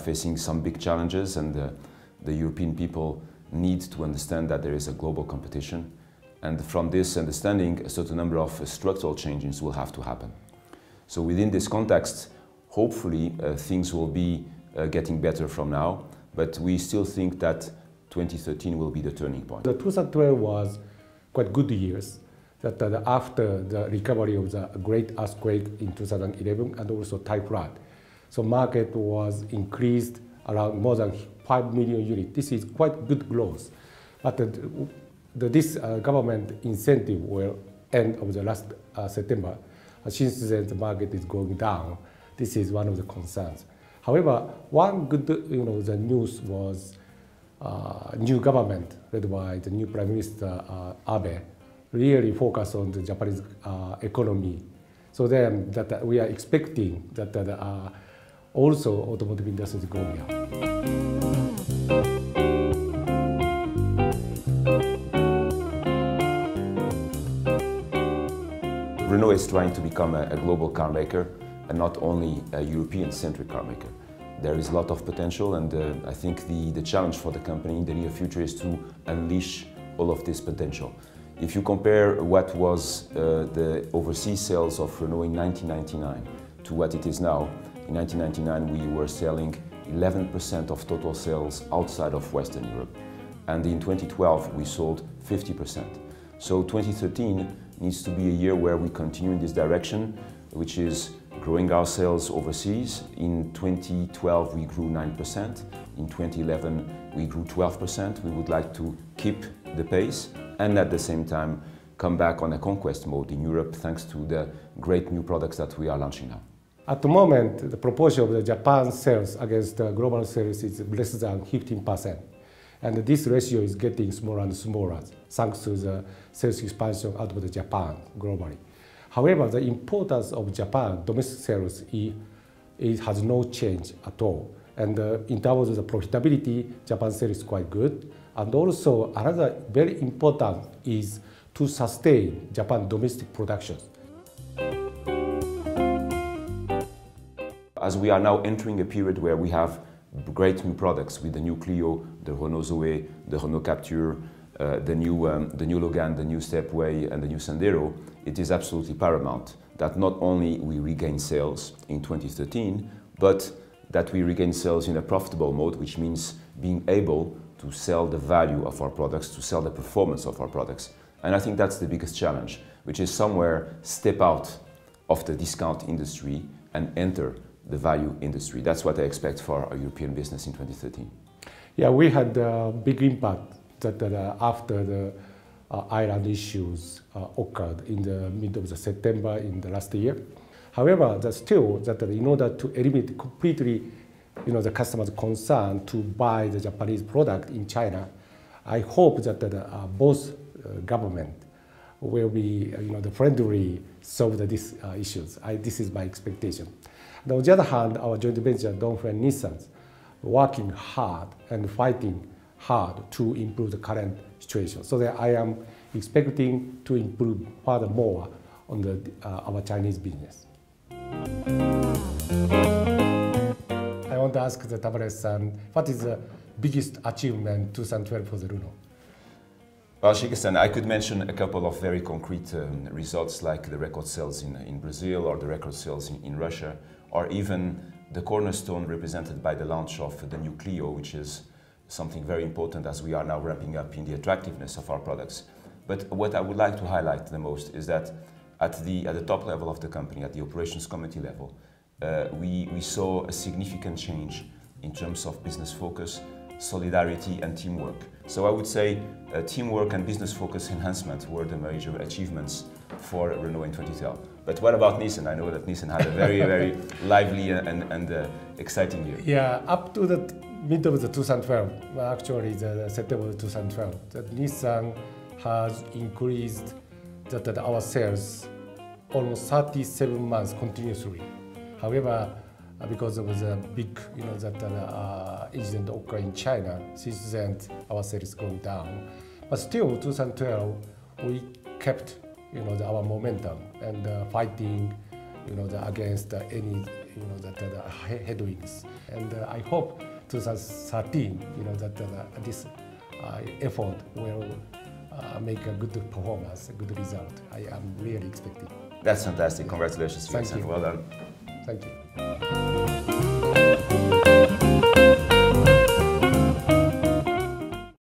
facing some big challenges, and the European people need to understand that there is a global competition. And from this understanding, a certain number of structural changes will have to happen. So within this context, hopefully things will be getting better from now, but we still think that 2013 will be the turning point. The 2012 was quite good years. That after the recovery of the great earthquake in 2011 and also Thai flood, so market was increased around more than 5 million units. This is quite good growth, but this government incentive will end of the last September. Since then, the market is going down. This is one of the concerns. However, one good the news was new government led by the new Prime Minister Abe really focus on the Japanese economy. So then that we are expecting that also automotive industry is growing up. Renault is trying to become a global car maker and not only a European-centric car maker. There is a lot of potential, and I think the challenge for the company in the near future is to unleash all of this potential. If you compare what was the overseas sales of Renault in 1999 to what it is now, in 1999 we were selling 11% of total sales outside of Western Europe, and in 2012 we sold 50%. So 2013 needs to be a year where we continue in this direction, which is growing our sales overseas. In 2012 we grew 9%, in 2011 we grew 12%. We would like to keep the pace and at the same time come back on a conquest mode in Europe thanks to the great new products that we are launching now. At the moment, the proportion of the Japan sales against the global sales is less than 15%. And this ratio is getting smaller and smaller thanks to the sales expansion out of the Japan globally. However, the importance of Japan domestic sales it has no change at all. And in terms of the profitability, Japan sales is quite good. And also another very important is to sustain Japan domestic production. As we are now entering a period where we have great new products with the new Clio, the Renault Zoe, the Renault Captur, the new Logan, the new Stepway and the new Sandero, it is absolutely paramount that not only we regain sales in 2013, but that we regain sales in a profitable mode, which means being able to sell the value of our products, to sell the performance of our products. And I think that's the biggest challenge, which is somewhere step out of the discount industry and enter the value industry. That's what I expect for our European business in 2013. Yeah, we had a big impact that after the island issues occurred in the middle of the September in the last year. However, still that in order to eliminate completely the customer's concern to buy the Japanese product in China, I hope that both government will be friendly solve these issues. This is my expectation. And on the other hand, our joint venture, Davos and Nissan, working hard and fighting hard to improve the current situation. So that I am expecting to improve furthermore on our Chinese business. I want to ask the Tavares-san, what is the biggest achievement 2012 for the Renault? Well, Shiga-san, I could mention a couple of very concrete results like the record sales in Brazil or the record sales in Russia, or even the cornerstone represented by the launch of the new Clio, which is something very important as we are now ramping up in the attractiveness of our products. But what I would like to highlight the most is that at the top level of the company, at the operations committee level, we saw a significant change in terms of business focus, solidarity and teamwork. So I would say teamwork and business focus enhancement were the major achievements for Renault in 2012. But what about Nissan? I know that Nissan had a very, very lively and exciting year. Yeah, up to the middle of the 2012, actually the September of 2012, that Nissan has increased our sales almost 37 months continuously. However, because of the big, incident occurred in China, since then our sales is going down. But still, 2012, we kept, our momentum and fighting against any the headwinds. And I hope 2013 that this effort will make a good performance, a good result. I am really expecting. That's fantastic. Congratulations, Thank you. Well done. Thank you.